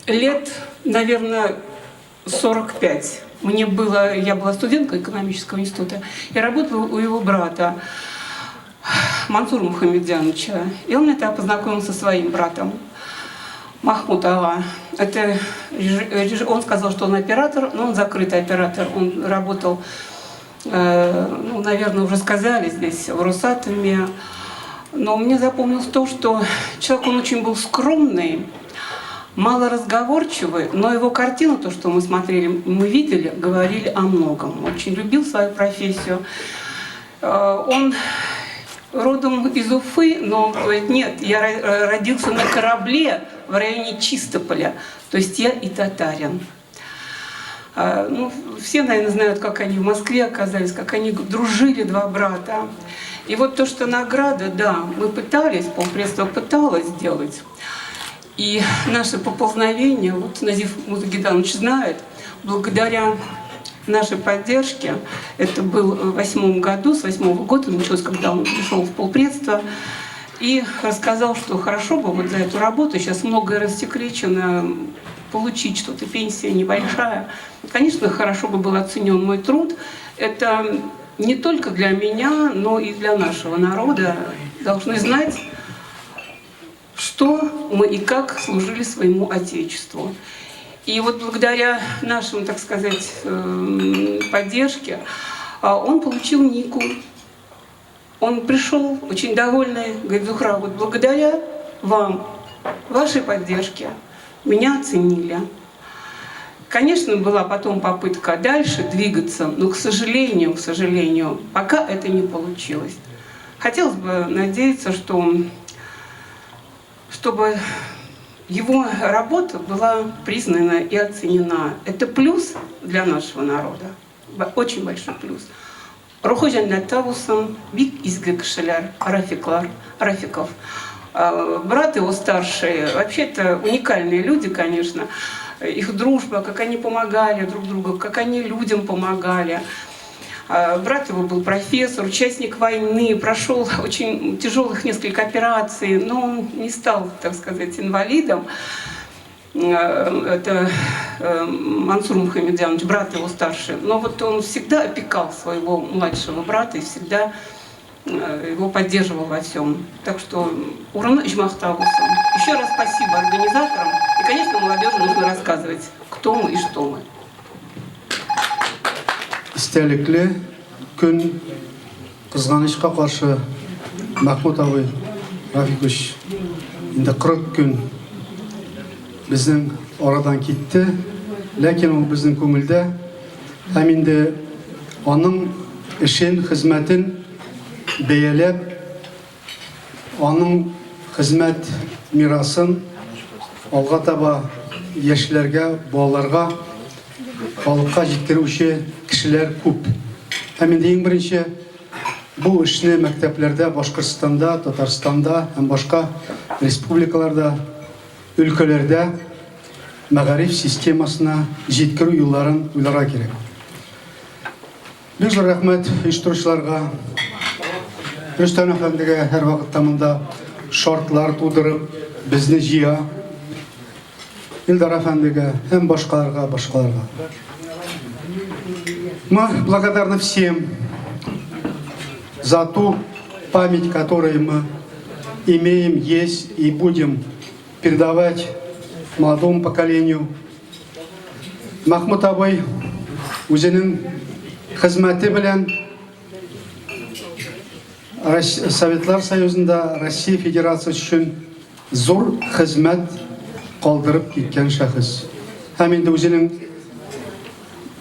лет, наверное, 45. Я была студенткой экономического института. Я работала у его брата Мансура Мухамедзяновича. И он меня тогда познакомил со своим братом Махмуд Ага. Он сказал, что он оператор, но он закрытый оператор. Он работал, наверное, уже сказали здесь, в Росатоме. Но мне запомнилось то, что человек, он очень был скромный, малоразговорчивый, но его картину, то, что мы смотрели, мы видели, говорили о многом. Очень любил свою профессию. Он родом из Уфы, но он говорит: нет, я родился на корабле в районе Чистополя, то есть я и татарин. Все, наверное, знают, как они в Москве оказались, как они дружили, 2 брата. И вот то, что награда, да, мы пытались, полпредство пыталось сделать. И наше поползновение, Назиф Музагиданович знает, благодаря нашей поддержки. Это был в 2008 году, с 2008 года началось, когда он пришел в полпредство и рассказал, что хорошо бы вот за эту работу, сейчас многое рассекречено, получить что-то, пенсия небольшая. Конечно, хорошо бы был оценен мой труд. Это не только для меня, но и для нашего народа. Должны знать, что мы и как служили своему Отечеству. И вот благодаря нашим, так сказать, поддержке он получил нику. Он пришел очень довольный, говорит: Зухра, вот благодаря вам, вашей поддержке меня оценили. Конечно, была потом попытка дальше двигаться, но, к сожалению, пока это не получилось. Хотелось бы надеяться, чтобы его работа была признана и оценена. Это плюс для нашего народа, очень большой плюс. Руху жаннаттабусын бик изге кишилер, Рафиков. Брат его старший, вообще-то уникальные люди, конечно. Их дружба, как они помогали друг другу, как они людям помогали. Брат его был профессор, участник войны, прошел очень тяжелых несколько операций, но он не стал, так сказать, инвалидом. Это Мансур Мухамедянович, брат его старший. Но вот он всегда опекал своего младшего брата и всегда его поддерживал во всем. Так что урон ижмахтабусын. Еще раз спасибо организаторам. И, конечно, молодежи нужно рассказывать, кто мы и что мы. Истәлекле күн, кызганычка каршы Махмут абый Рафикович инде 40 күн безнең арадан китте, ләкин ул безнең күңелдә һәм инде аның эшен, хезмәтен бәяләп, аның хезмәт мирасын алга таба яшьләргә, балаларга, халыкка җиткерүче кешеләр күп. Һәм инде иң беренче бу эшне мәктәпләрдә, Башкортстанда, Татарстанда һәм башка республикаларда, өлкәләрдә мәгариф системасына җиткерү юлларын уйларга кирәк. Бик зур рәхмәт оештыручыларга, Рөстәм әфәндегә һәр вакытта монда шартлар тудырып безне җыя, Илдар әфәндегә һәм башкаларга. Мы благодарны всем за ту память, которую мы имеем, есть и будем передавать молодому поколению. Махмут абый үзенең хезмәте белән Советлар Союзында Россия Федерациясы өчен зур хезмәт калдырып киткән шәхес. Һәм инде үзенең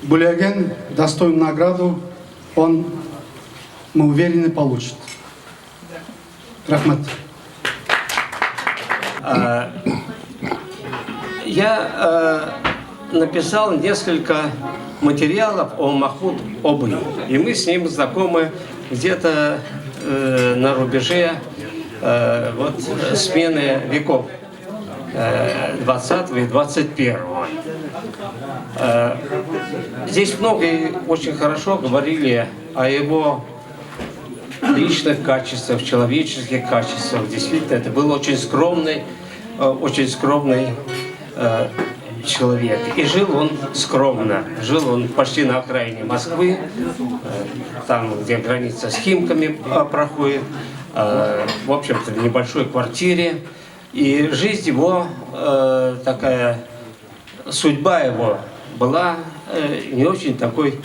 бүләген, достойную награду он, мы уверены, получит. Рахмат. Я написал несколько материалов о Махмуд Абый, и мы с ним знакомы где-то на рубеже смены веков 20 и 21. Здесь много и очень хорошо говорили о его личных качествах, человеческих качествах. Действительно, это был очень скромный человек. И жил он скромно. Жил он почти на окраине Москвы, там, где граница с Химками проходит, в общем-то, в небольшой квартире. И жизнь его, такая судьба его была не очень такой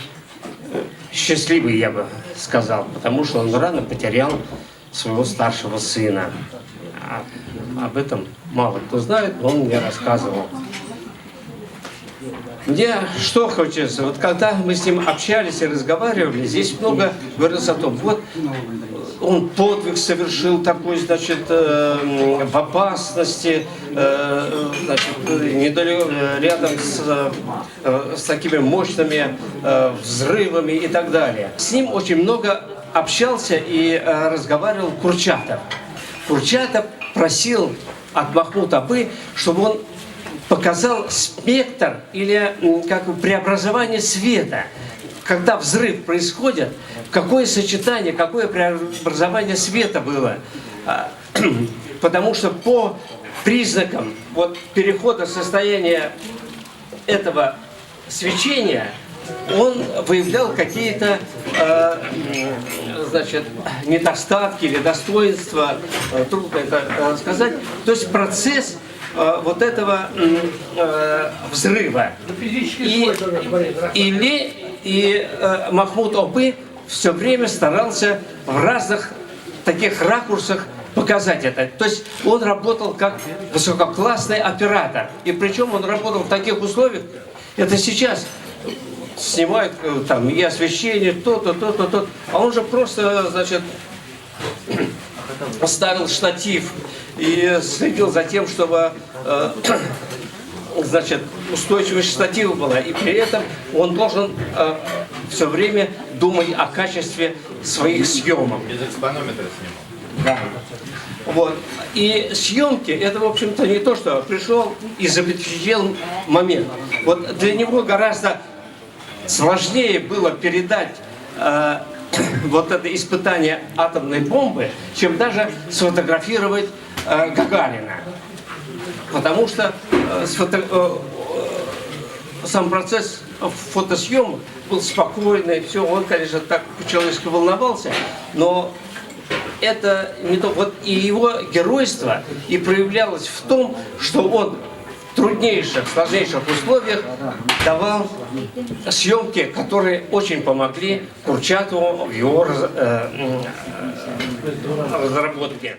счастливой, я бы сказал, потому что он рано потерял своего старшего сына. Об этом мало кто знает, но он мне рассказывал. Мне что хочется, вот когда мы с ним общались и разговаривали, здесь много говорилось о том, вот он подвиг совершил такой, значит, в опасности, значит, недалеко, рядом с такими мощными взрывами и так далее. С ним очень много общался и разговаривал Курчатов. Курчатов просил от Махмута Абы, чтобы он показал спектр или как бы преобразование света. Когда взрыв происходит, какое сочетание, какое преобразование света было. Потому что по признакам вот, перехода состояния этого свечения он выявлял какие-то значит, недостатки или достоинства, трудно это сказать. То есть процесс вот этого взрыва. И Махмуд Опы все время старался в разных таких ракурсах показать это. То есть он работал как высококлассный оператор. И причем он работал в таких условиях, это сейчас снимают там и освещение, то. А он же просто, значит, ставил штатив и следил за тем, чтобы значит, устойчивость штатива была. И при этом он должен все время думать о качестве своих съемок. Без экспонометра снимал. Да. Вот. И съемки, это, в общем-то, не то, что пришел и запечатлел момент. Вот для него гораздо сложнее было передать вот это испытание атомной бомбы, чем даже сфотографировать Гагарина. Потому что сам процесс фотосъемок был спокойный, все, он, конечно, так по-человечески волновался, но это не то. Вот и его геройство и проявлялось в том, что он в труднейших, сложнейших условиях давал съемки, которые очень помогли Курчатову в его разработке.